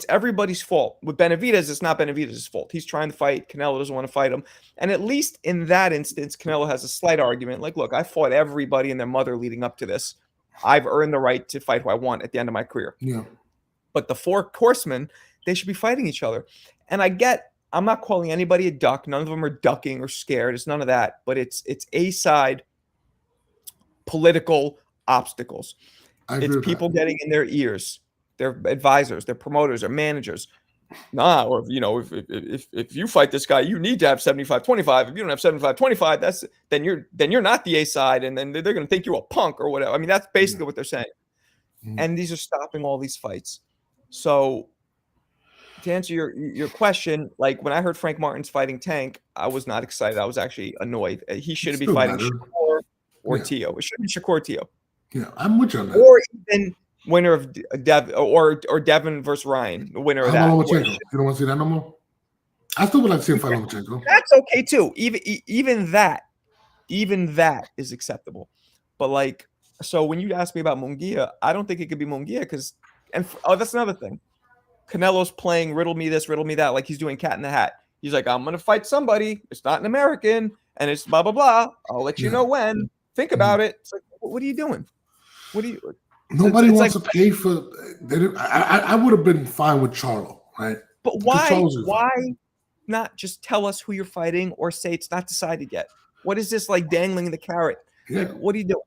everybody's fault. With Benavidez, it's not Benavidez's fault. He's trying to fight. Canelo doesn't want to fight him. And at least in that instance, Canelo has a slight argument. Like, look, I fought everybody and their mother leading up to this. I've earned the right to fight who I want at the end of my career. Yeah. But the four horsemen, they should be fighting each other. And I'm not calling anybody a duck. None of them are ducking or scared. It's none of that. But it's A-side political obstacles. It's people getting in their ears. Their advisors, their promoters, their managers. Or if you fight this guy, you need to have 75-25. If you don't have 75-25, then you're not the A side, and then they're going to think you're a punk or whatever. I mean, that's basically what they're saying. Mm-hmm. And these are stopping all these fights. So to answer your question, like when I heard Frank Martin's fighting Tank, I was not excited. I was actually annoyed. He should be fighting Shakur or Tio. It should be Shakur Tio. Yeah, I'm with you on that. Or even winner of Devin versus Ryan, the winner of that. Lomachenko. You don't want to see that no more? I still would like to see him fight Lomachenko. That's okay too. Even that is acceptable. But so when you ask me about Munguia, I don't think it could be Munguia because that's another thing. Canelo's playing riddle me this, riddle me that, like he's doing cat in the hat. He's like, I'm gonna fight somebody. It's not an American, and it's blah blah blah. I'll let you know when. Think about it. It's like, what are you doing? Nobody wants to pay for. I would have been fine with Charlo, right? But why not just tell us who you're fighting or say it's not decided yet? What is this like dangling the carrot? Yeah. Like, what are you doing?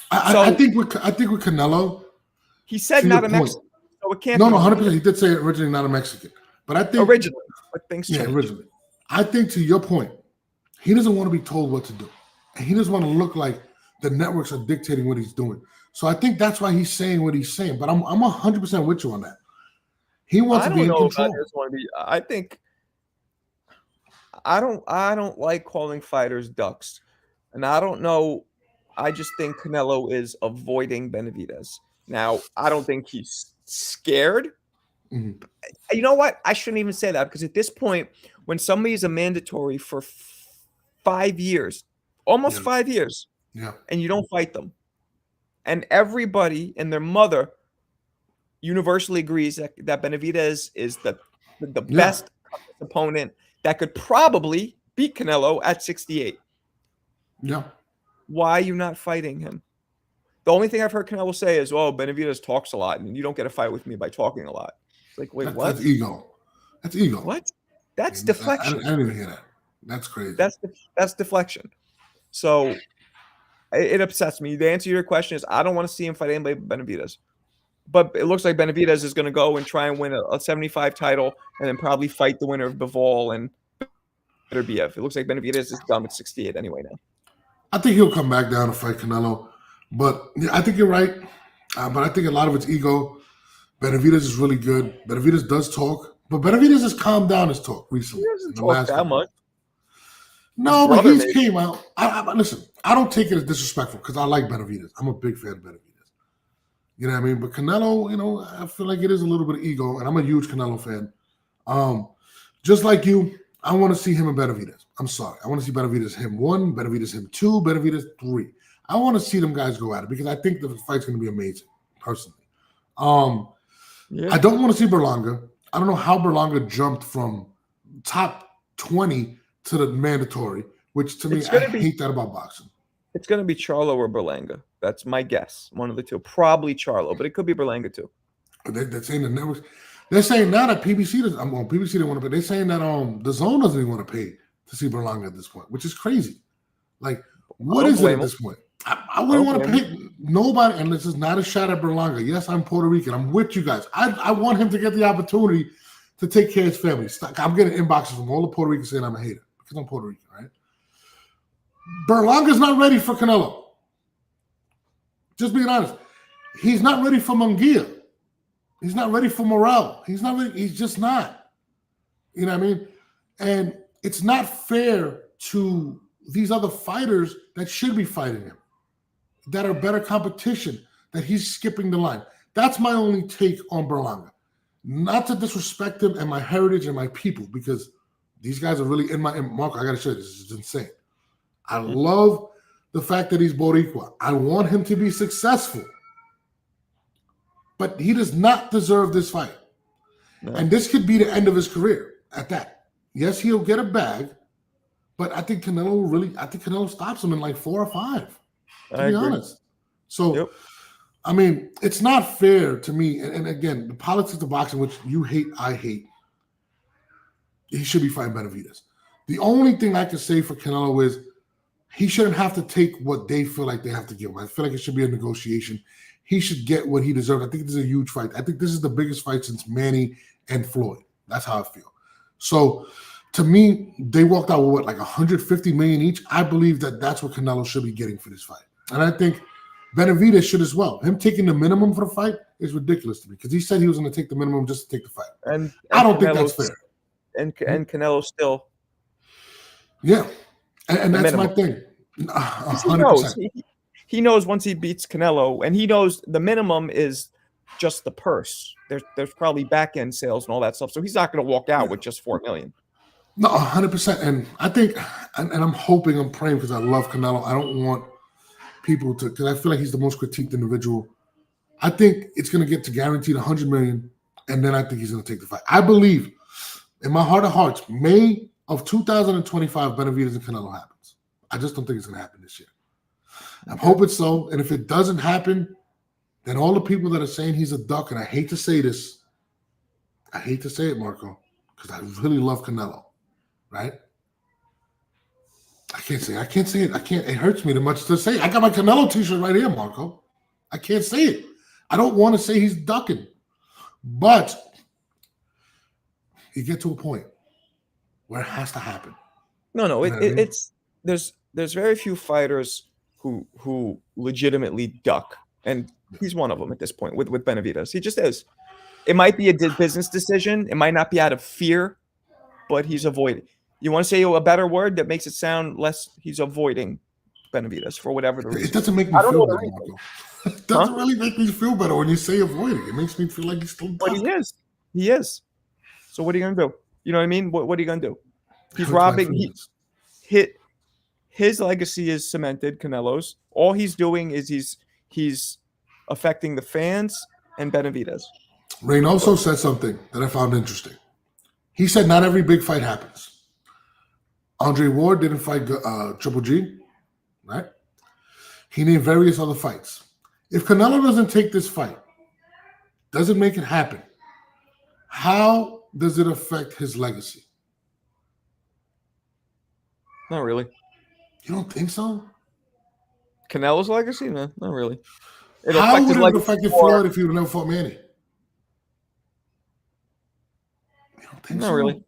I think with Canelo, he said not a Mexican, so it can't. No, 100%. He did say originally not a Mexican, but I think originally, but things changed. Yeah, originally. I think to your point, he doesn't want to be told what to do, and he doesn't want to look like the networks are dictating what he's doing. So I think that's why he's saying what he's saying. But I'm 100% with you on that. He wants to be in control. I don't like calling fighters ducks, and I don't know. I just think Canelo is avoiding Benavidez. Now I don't think he's scared. Mm-hmm. You know what? I shouldn't even say that because at this point, when somebody is a mandatory for 5 years, almost 5 years, and you don't fight them. And everybody and their mother universally agrees that Benavidez is the best opponent that could probably beat Canelo at 68. Yeah. Why are you not fighting him? The only thing I've heard Canelo say is, "Oh, Benavidez talks a lot, and you don't get a fight with me by talking a lot." It's like, wait, what? That's ego. That's ego. What? That's deflection. I didn't even hear that. That's crazy. That's deflection. So it upsets me. The answer to your question is I don't want to see him fight anybody but Benavidez. But it looks like Benavidez is going to go and try and win a 75 title and then probably fight the winner of Bivol and BF. It looks like Benavidez is done with 68 anyway now. I think he'll come back down to fight Canelo. But I think you're right. But I think a lot of it's ego. Benavidez is really good. Benavidez does talk. But Benavidez has calmed down his talk recently. He doesn't talk that much. No, but he came out. Listen, I don't take it as disrespectful because I like Benavidez. I'm a big fan of Benavidez. You know what I mean? But Canelo, I feel like it is a little bit of ego, and I'm a huge Canelo fan. Just like you, I want to see him and Benavidez. I'm sorry. I want to see Benavidez him 1, Benavidez him 2, Benavidez 3. I want to see them guys go at it because I think the fight's going to be amazing, personally. I don't want to see Berlanga. I don't know how Berlanga jumped from top 20 to the mandatory, which to me, I hate that about boxing. It's going to be Charlo or Berlanga. That's my guess. One of the two. Probably Charlo, but it could be Berlanga too. They're saying the networks. They're saying now that PBC doesn't. PBC didn't want to pay. They're saying that the Zone doesn't even want to pay to see Berlanga at this point, which is crazy. Like, what is it at this point? I wouldn't want to pay nobody, and this is not a shot at Berlanga. Yes, I'm Puerto Rican. I'm with you guys. I want him to get the opportunity to take care of his family. I'm getting inboxes from all the Puerto Ricans saying I'm a hater because I'm Puerto Rican, right? Berlanga's not ready for Canelo. Just being honest. He's not ready for Munguia. He's not ready for Morel. He's not ready. He's just not. You know what I mean? And it's not fair to these other fighters that should be fighting him, that are better competition, that he's skipping the line. That's my only take on Berlanga. Not to disrespect him and my heritage and my people, because these guys are really Marco, I got to show you, this is insane. I love the fact that he's Boricua. I want him to be successful. But he does not deserve this fight. No. And this could be the end of his career at that. Yes, he'll get a bag, but I think Canelo stops him in like 4 or 5, to be honest. So, I mean, it's not fair to me. And again, the politics of boxing, which you hate, I hate, he should be fighting Benavidez. The only thing I can say for Canelo is he shouldn't have to take what they feel like they have to give him. I feel like it should be a negotiation. He should get what he deserves. I think this is a huge fight. I think this is the biggest fight since Manny and Floyd. That's how I feel. So, to me, they walked out with what, like $150 million each. I believe that that's what Canelo should be getting for this fight. And I think Benavidez should as well. Him taking the minimum for the fight is ridiculous to me because he said he was going to take the minimum just to take the fight. And I don't think that's fair. And Canelo still. Yeah. And that's minimum. My thing. 100%. He knows once he beats Canelo, and he knows the minimum is just the purse. There's probably back-end sales and all that stuff. So he's not going to walk out with just $4 million. No, 100%. And I think, and I'm hoping, I'm praying because I love Canelo. I don't want people to, because I feel like he's the most critiqued individual. I think it's going to get to guaranteed $100 million, and then I think he's going to take the fight. I believe, in my heart of hearts, May of 2025, Benavidez and Canelo happens. I just don't think it's going to happen this year. I'm hoping so. And if it doesn't happen, then all the people that are saying he's a duck, and I hate to say this, I hate to say it, Marco, because I really love Canelo, right? I can't say it. It hurts me too much to say it. I got my Canelo t-shirt right here, Marco. I can't say it. I don't want to say he's ducking. But you get to a point where it has to happen. No, it's there's very few fighters who legitimately duck, and he's one of them at this point with Benavidez. He just is. It might be a business decision. It might not be out of fear, but he's avoiding. You want to say a better word that makes it sound less? He's avoiding Benavidez for whatever the reason. It doesn't make me feel better, Marco. It doesn't really make me feel better when you say avoiding. It makes me feel like he's still ducking. But he is. He is. So what are you going to do? You know what I mean? What are you going to do? He's robbing. His legacy is cemented, Canelo's. All he's doing is he's affecting the fans and Benavidez. Reynoso said something that I found interesting. He said not every big fight happens. Andre Ward didn't fight Triple G, right? He named various other fights. If Canelo doesn't take this fight, doesn't make it happen, how does it affect his legacy? Not really. You don't think so? Canelo's legacy? No, not really. How would it have affected Floyd if he would have never fought Manny? You don't think so? Not really.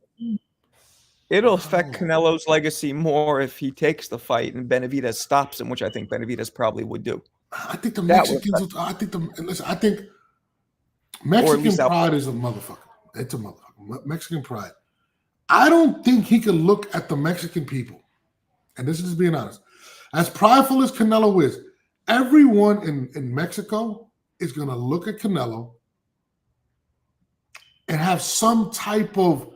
It'll affect Canelo's legacy more if he takes the fight and Benavidez stops him, which I think Benavidez probably would do. I think the Mexicans. I think Mexican pride is a motherfucker. It's a motherfucker. Mexican pride. I don't think he could look at the Mexican people, and this is just being honest, as prideful as Canelo is, everyone in Mexico is going to look at Canelo and have some type of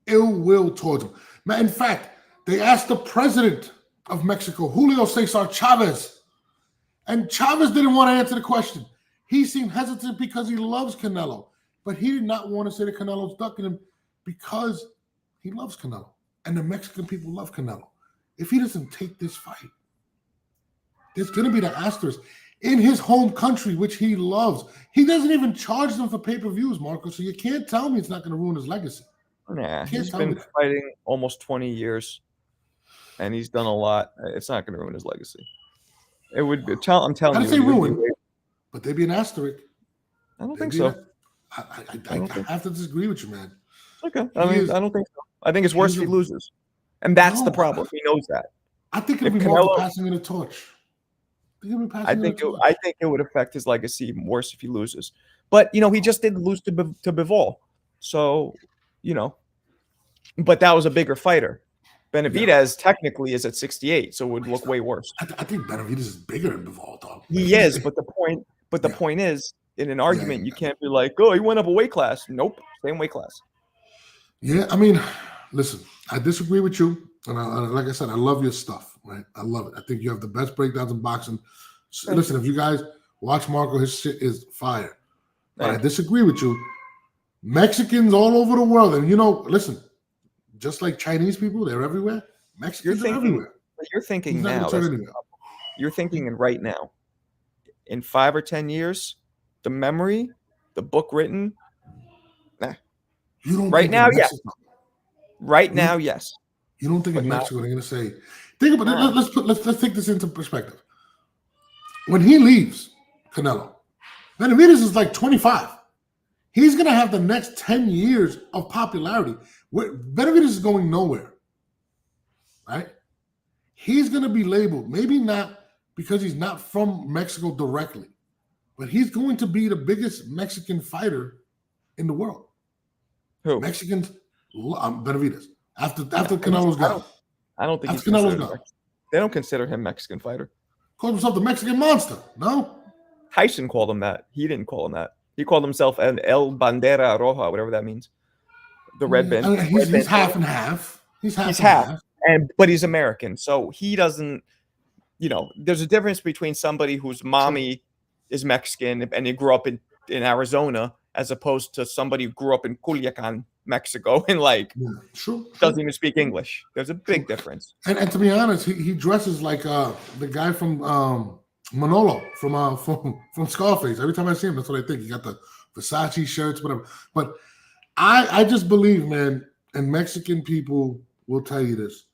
ill will towards him. In fact, they asked the president of Mexico, Julio Cesar Chavez, and Chavez didn't want to answer the question. He seemed hesitant because he loves Canelo, but he did not want to say that Canelo's ducking him because he loves Canelo, and the Mexican people love Canelo. If he doesn't take this fight, there's going to be the asterisk in his home country, which he loves. He doesn't even charge them for pay-per-views, Marco, so you can't tell me it's not going to ruin his legacy. Nah, he's been fighting almost 20 years, and he's done a lot. It's not going to ruin his legacy. It would be. I'm telling you. I didn't say ruin, but they'd be an asterisk. I don't think so. I have to disagree with you, man. Okay. I don't think so. I think it's worse if he loses. And that's the problem. He knows that. I think it'd be more passing in the torch. I think it would affect his legacy worse if he loses. But, he just did lose to Bivol. So, but that was a bigger fighter. Benavidez technically is at 68, so it would look way worse. I think Benavidez is bigger than Bivol, dog. He is, but the point is, in an argument, you can't be like, oh, he went up a weight class. Nope, same weight class. Yeah, I mean, listen, I disagree with you. And like I said, I love your stuff, right? I love it. I think you have the best breakdowns in boxing. So, listen, if you guys watch Marco, his shit is fire. But I disagree with you. Mexicans all over the world, and listen, just like Chinese people, they're everywhere. Mexicans are everywhere. You're thinking now. You're thinking right now. In 5 or 10 years, the memory, the book written, nah. You don't right now, yes. Right now, yes. You don't think in Mexico they're going to say? Think about it. Let's take this into perspective. When he leaves Canelo, Benavidez is like 25. He's going to have the next 10 years of popularity. Benavidez is going nowhere, right? He's going to be labeled, maybe not because he's not from Mexico directly, but he's going to be the biggest Mexican fighter in the world. Who? Mexicans, Benavidez. After Canelo's gone. I don't think he's Canelo's gone. They don't consider him Mexican fighter. Calls himself the Mexican monster, no? Tyson called him that. He didn't call him that. He called himself an El Bandera Roja, whatever that means. The red band. He's half and half. He's half. But he's American, so he doesn't. There's a difference between somebody whose mommy is Mexican and he grew up in Arizona, as opposed to somebody who grew up in Culiacan, Mexico, and doesn't even speak English. There's a big difference. And to be honest, he dresses like the guy from Manolo from Scarface. Every time I see him, that's what I think. He got the Versace shirts, whatever. But I just believe, man, and Mexican people will tell you this.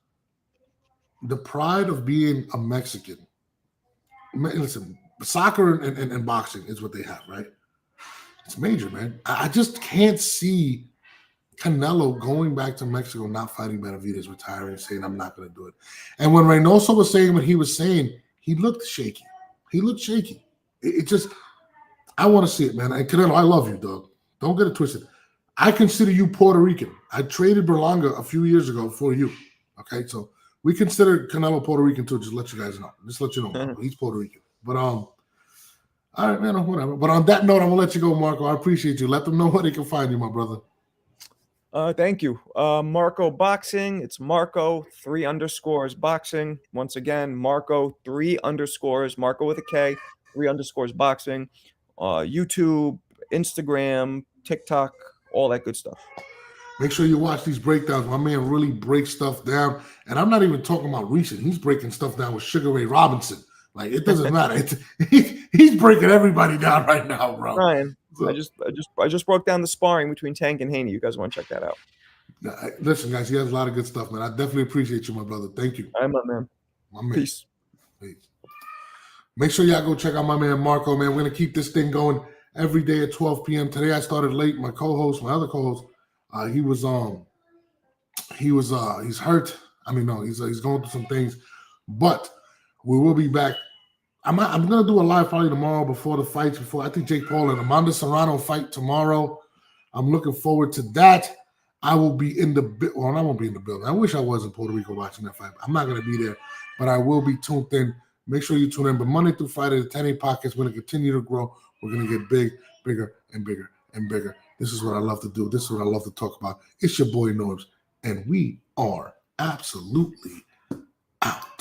The pride of being a Mexican. Listen, soccer and boxing is what they have, right? It's major, man. I just can't see Canelo going back to Mexico, not fighting Benavidez, retiring, saying, I'm not going to do it. And when Reynoso was saying what he was saying, he looked shaky. It just, I want to see it, man. And Canelo, I love you, dog. Don't get it twisted. I consider you Puerto Rican. I traded Berlanga a few years ago for you. Okay, so we consider Canelo Puerto Rican too. Just let you guys know. Just let you know. He's Puerto Rican. But all right, man, whatever. But on that note, I'm gonna let you go, Marco. I appreciate you. Let them know where they can find you, my brother. Thank you. Marco Boxing. It's Marco 3_ boxing. Once again, Marco 3_ Marco with a K, 3_ boxing. YouTube, Instagram, TikTok, all that good stuff. Make sure you watch these breakdowns. My man really breaks stuff down. And I'm not even talking about recent. He's breaking stuff down with Sugar Ray Robinson. Like, it doesn't matter. He's breaking everybody down right now, bro. Ryan, so, I just broke down the sparring between Tank and Haney. You guys want to check that out? Listen, guys, he has a lot of good stuff, man. I definitely appreciate you, my brother. Thank you. I'm up, man. My man. Peace. Make sure y'all go check out my man Marco, man. We're going to keep this thing going every day at 12 p.m. Today I started late. My other co-host, he's hurt. I mean, no, he's going through some things, but we will be back. I'm gonna do a live probably tomorrow before the fights. I think Jake Paul and Amanda Serrano fight tomorrow. I'm looking forward to that. I will be in the I won't be in the building. I wish I was in Puerto Rico watching that fight. I'm not gonna be there, but I will be tuned in. Make sure you tune in. But Monday through Friday, the 10A podcast is going to continue to grow. We're going to get big, bigger, and bigger, and bigger. This is what I love to do. This is what I love to talk about. It's your boy Norbs, and we are absolutely out.